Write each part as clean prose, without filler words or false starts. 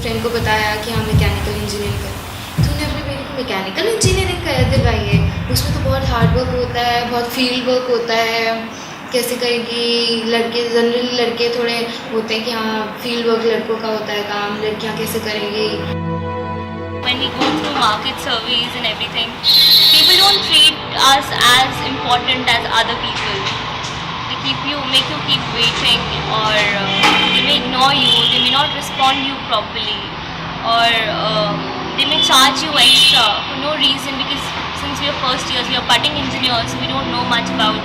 Friend को बताया कि हाँ मैकेनिकल इंजीनियरिंग कर, तो उन्हें अपने बेटे को मैकेनिकल इंजीनियरिंग कर दिलवाई है। उसमें तो बहुत हार्ड वर्क होता है, बहुत फील्ड वर्क होता है। कैसे करेगी, लड़के जनरली लड़के थोड़े होते हैं कि हाँ फील्ड वर्क लड़कों का होता है काम, लड़कियाँ कैसे करेंगी। When we go through market surveys and everything, people don't treat us as important as other people. They make you keep waiting, or they may ignore you, they may not respond you properly, or they may charge you extra for no reason, because since we are first years, we are budding engineers, we don't know much about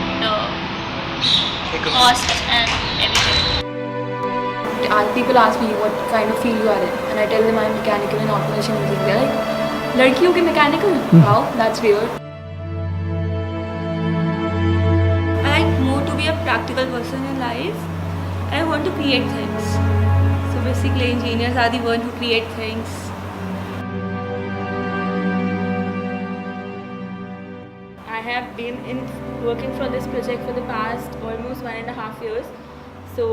costs and everything. People ask me what kind of field you are in, and I tell them I'm mechanical and automation engineering. They're like, "Ladki ho ke mechanical? Wow, that's weird." I like more to be a practical person in life. I want to create things. So basically, engineers are the ones who create things. I have been working for this project for the past almost 1.5 years. So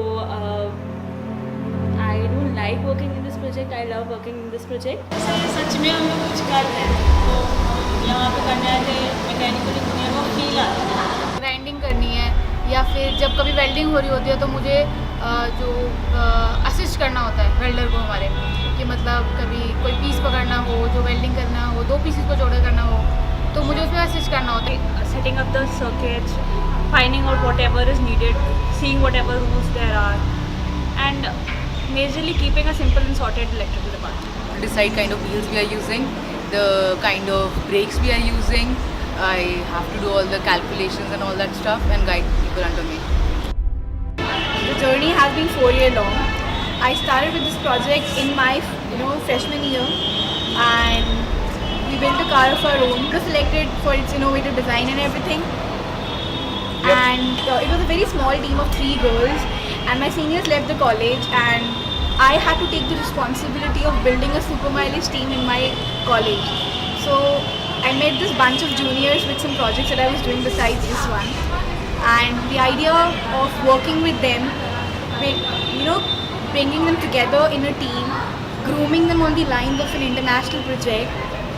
I don't like working in this project. I love working in this project. सच में हम लोग कुछ कर रहे हैं, तो यहाँ पे करने आते मैकेनिकल इंजीनियर को फील आता है। ग्राइंडिंग करनी है, या फिर जब कभी वेल्डिंग हो रही होती है तो मुझे जो असिस्ट करना होता है वेल्डर को हमारे, कि मतलब कभी कोई पीस पकड़ना हो, जो वेल्डिंग करना हो, 2 पीसेस को जोड़े करना हो, तो मुझे उसमें असिस्ट करना होता है। Setting up the circuits, finding out whatever is needed, seeing whatever rules there are, and majorly keeping a simple and sorted electrical department. Decide kind of wheels we are using, the kind of brakes we are using. I have to do all the calculations and all that stuff and guide people under me. The journey has been 4 years long. I started with this project in my freshman year, and we built a car of our own. It was selected for its innovative design and everything. And it was a very small team of 3 girls, and my seniors left the college, and I had to take the responsibility of building a super mileage team in my college. So I met this bunch of juniors with some projects that I was doing besides this one, and the idea of working with them, bringing them together in a team, grooming them on the lines of an international project,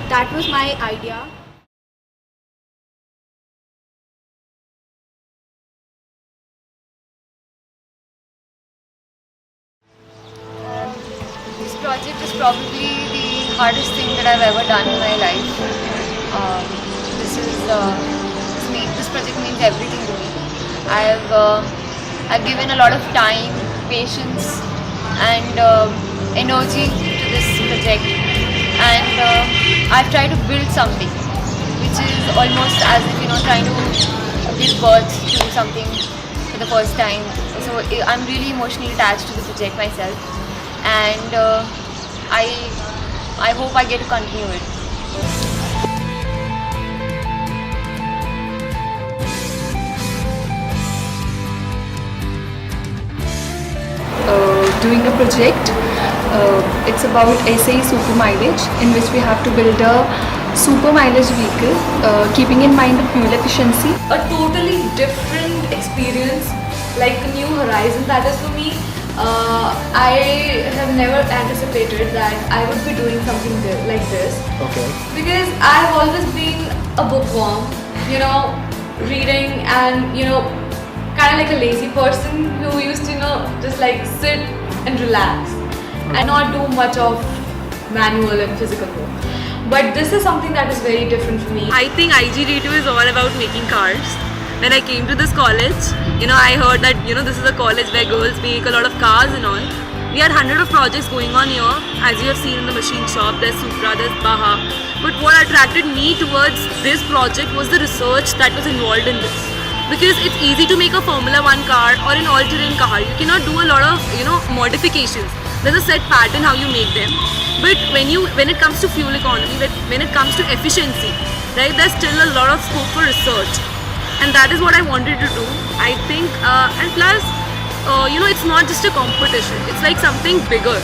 that was my idea. This project is probably the hardest thing that I've ever done in my life. This project means everything to me. I've given a lot of time, patience, and energy to this project, and I've tried to build something, which is almost as if trying to give birth to something for the first time. So I'm really emotionally attached to the project myself, and I hope I get to continue it. Doing a project. It's about SAE super mileage, in which we have to build a super mileage vehicle, keeping in mind the fuel efficiency. A totally different experience, like a new horizon. That is for me. I have never anticipated that I would be doing something like this. Okay. Because I've always been a bookworm, reading and kind of like a lazy person who used to just like sit and relax and not do much of manual and physical work. But this is something that is very different for me. I think IGD2 is all about making cars. When I came to this college, I heard that this is a college where girls make a lot of cars and all. We had hundreds of projects going on here, as you have seen in the machine shop. There's Supra, there's Baha. But what attracted me towards this project was the research that was involved in this. Because it's easy to make a Formula 1 car or an all-terrain car. You cannot do a lot of modifications. There's a set pattern how you make them. But when it comes to fuel economy, when it comes to efficiency, right, there's still a lot of scope for research. And that is what I wanted to do. I think, and plus, it's not just a competition. It's like something bigger.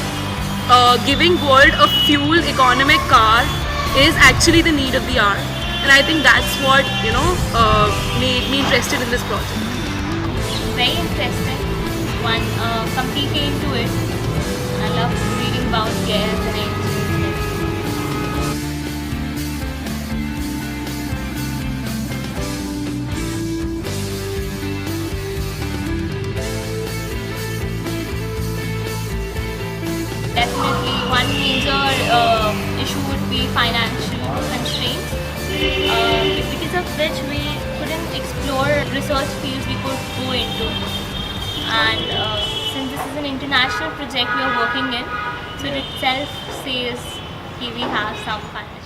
Giving world a fuel economic car is actually the need of the hour. And I think that's what made me interested in this project. Very interested. One completely into it. I love reading thinking about guests and everything. Definitely, one major issue would be financial constraints, because of which we couldn't explore research fields we could go into. And since this is an international project we are working in, so it itself says we have some financial.